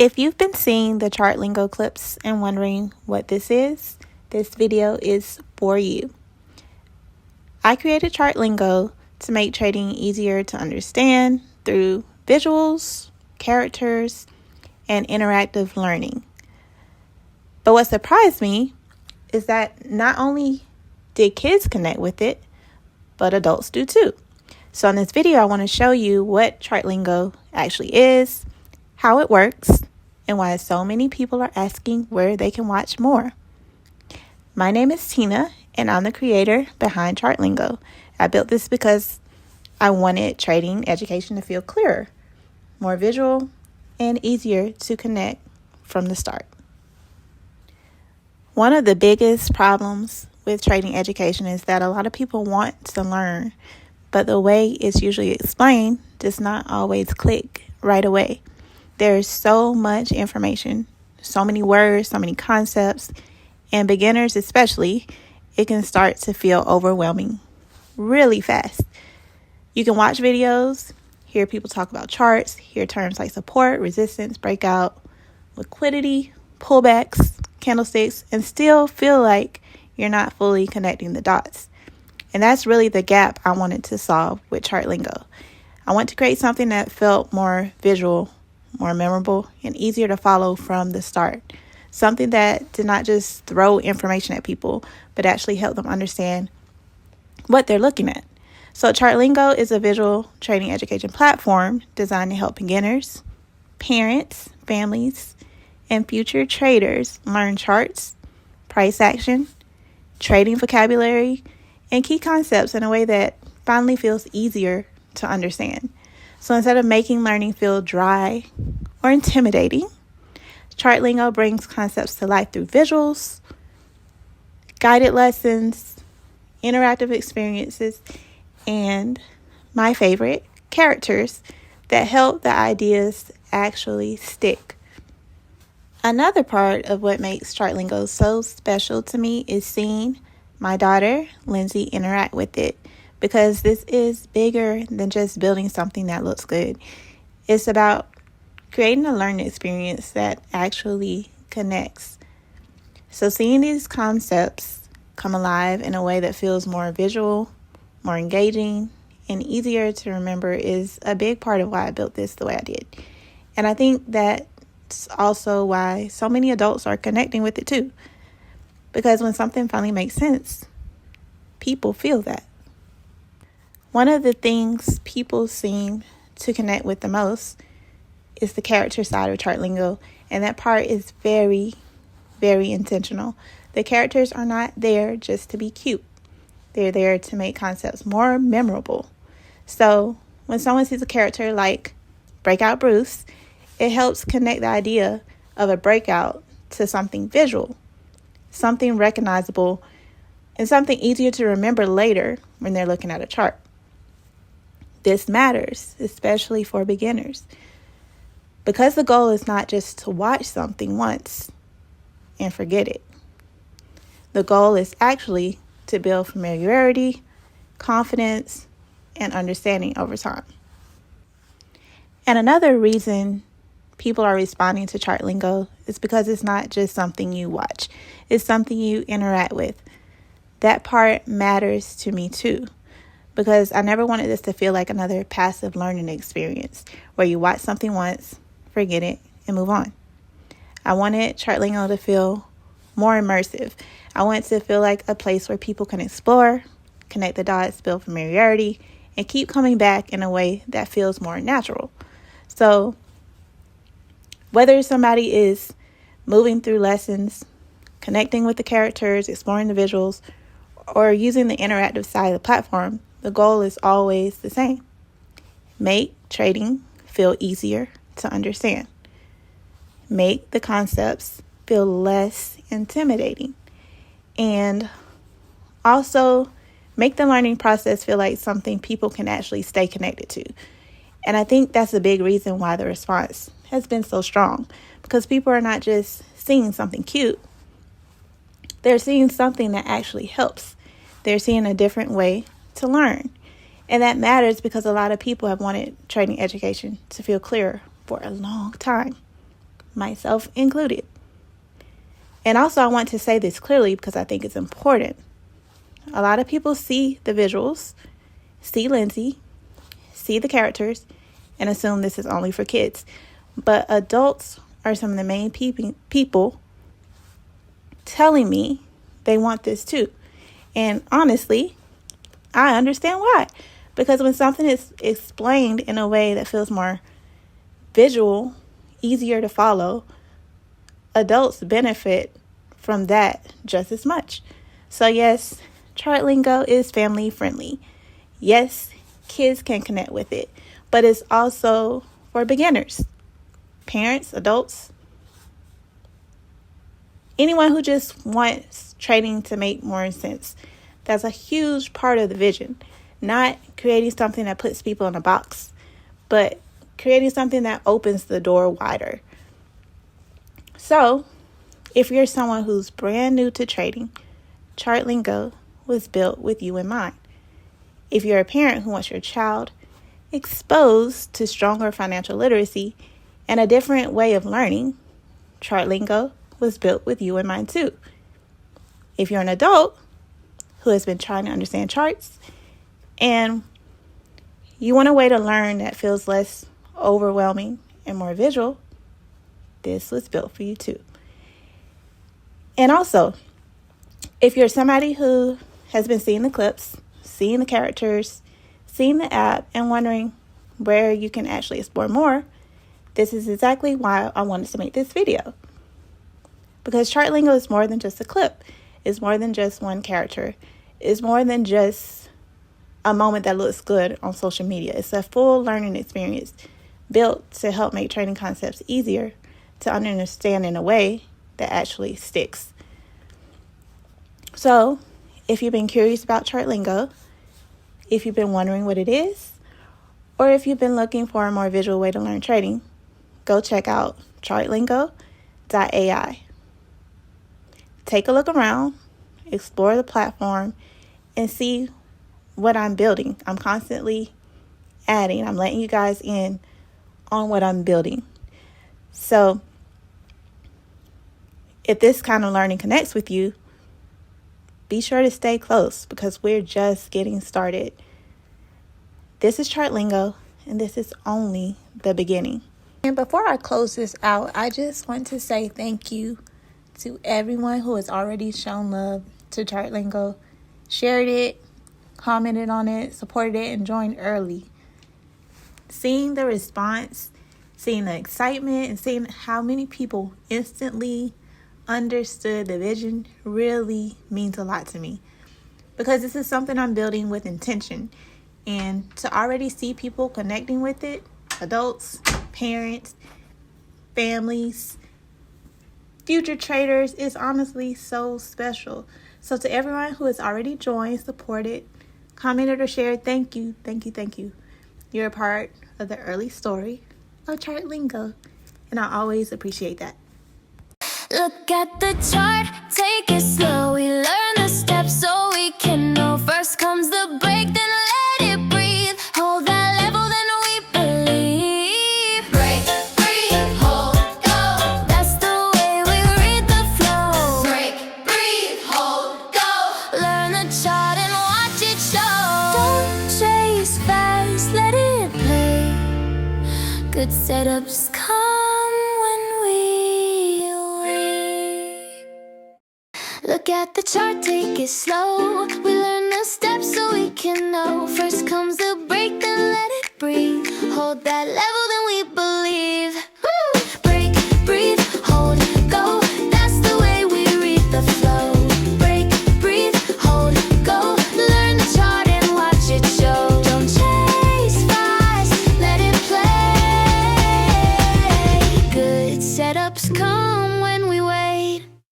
If you've been seeing the ChartLingo clips and wondering what this video is for you. I created ChartLingo to make trading easier to understand through visuals, characters, and interactive learning. But what surprised me is that not only did kids connect with it, but adults do too. So in this video, I want to show you what ChartLingo actually is, how it works, and why so many people are asking where they can watch more. My name is Tina, and I'm the creator behind ChartLingo. I built this because I wanted trading education to feel clearer, more visual, and easier to connect from the start. One of the biggest problems with trading education is that a lot of people want to learn, but the way it's usually explained does not always click right away. There's so much information, so many words, so many concepts, and beginners especially, it can start to feel overwhelming really fast. You can watch videos, hear people talk about charts, hear terms like support, resistance, breakout, liquidity, pullbacks, candlesticks, and still feel like you're not fully connecting the dots. And that's really the gap I wanted to solve with ChartLingo. I want to create something that felt more visual, more memorable, and easier to follow from the start. Something that did not just throw information at people, but actually help them understand what they're looking at. So ChartLingo is a visual trading education platform designed to help beginners, parents, families, and future traders learn charts, price action, trading vocabulary, and key concepts in a way that finally feels easier to understand. So instead of making learning feel dry or intimidating, ChartLingo brings concepts to life through visuals, guided lessons, interactive experiences, and my favorite, characters that help the ideas actually stick. Another part of what makes ChartLingo so special to me is seeing my daughter, Lindsay, interact with it, because this is bigger than just building something that looks good. It's about creating a learning experience that actually connects. So seeing these concepts come alive in a way that feels more visual, more engaging, and easier to remember is a big part of why I built this the way I did. And I think that's also why so many adults are connecting with it too. Because when something finally makes sense, people feel that. One of the things people seem to connect with the most is the character side of ChartLingo, and that part is very, very intentional. The characters are not there just to be cute. They're there to make concepts more memorable. So when someone sees a character like Breakout Bruce, it helps connect the idea of a breakout to something visual, something recognizable, and something easier to remember later when they're looking at a chart. This matters, especially for beginners, because the goal is not just to watch something once and forget it. The goal is actually to build familiarity, confidence, and understanding over time. And another reason people are responding to ChartLingo is because it's not just something you watch. It's something you interact with. That part matters to me too, because I never wanted this to feel like another passive learning experience where you watch something once, forget it, and move on. I wanted ChartLingo to feel more immersive. I want it to feel like a place where people can explore, connect the dots, build familiarity, and keep coming back in a way that feels more natural. So whether somebody is moving through lessons, connecting with the characters, exploring the visuals, or using the interactive side of the platform, the goal is always the same. Make trading feel easier to understand. Make the concepts feel less intimidating. And also make the learning process feel like something people can actually stay connected to. And I think that's a big reason why the response has been so strong, because people are not just seeing something cute. They're seeing something that actually helps. They're seeing a different way to learn. And that matters because a lot of people have wanted trading education to feel clearer for a long time. myself included. And also, I want to say this clearly because I think it's important. A lot of people see the visuals, see Lindsay, see the characters, and assume this is only for kids. But adults are some of the main people telling me they want this too. And honestly, I understand why. Because when something is explained in a way that feels more visual, easier to follow, adults benefit from that just as much. So yes, ChartLingo is family friendly. Yes, kids can connect with it, but it's also for beginners, parents, adults, anyone who just wants trading to make more sense. That's a huge part of the vision. Not creating something that puts people in a box, but creating something that opens the door wider. So, if you're someone who's brand new to trading, ChartLingo was built with you in mind. If you're a parent who wants your child exposed to stronger financial literacy and a different way of learning, ChartLingo was built with you in mind too. If you're an adult who has been trying to understand charts and you want a way to learn that feels less overwhelming and more visual, this was built for you too. And also, if you're somebody who has been seeing the clips, seeing the characters, seeing the app, and wondering where you can actually explore more, this is exactly why I wanted to make this video. Because ChartLingo is more than just a clip. It's more than just one character. It's more than just a moment that looks good on social media. It's a full learning experience built to help make trading concepts easier to understand in a way that actually sticks. So, if you've been curious about ChartLingo, if you've been wondering what it is, or if you've been looking for a more visual way to learn trading, go check out chartlingo.ai. Take a look around, explore the platform, and see what I'm building. I'm constantly adding. I'm letting you guys in on what I'm building. So, if this kind of learning connects with you, be sure to stay close because we're just getting started. This is ChartLingo, and this is only the beginning. And before I close this out, I just want to say thank you to everyone who has already shown love to ChartLingo, shared it, commented on it, supported it, and joined early. Seeing the response, seeing the excitement, and seeing how many people instantly understood the vision really means a lot to me. Because this is something I'm building with intention. And to already see people connecting with it, adults, parents, families, future traders, is honestly so special. So to everyone who has already joined, supported, commented, or shared, thank you, thank you, thank you. You're a part of the early story of ChartLingo, and I always appreciate that. Look at the chart, take it slow. We learn the steps so we can know. First comes the break, then let it breathe. Hold that level, then we believe. Break, breathe, hold, go. That's the way we read the flow. Break, breathe, hold, go. Learn the chart and watch it show. Don't chase fast, let it play. Good setups come when we awake. Look at the chart, take it slow. We learn the steps so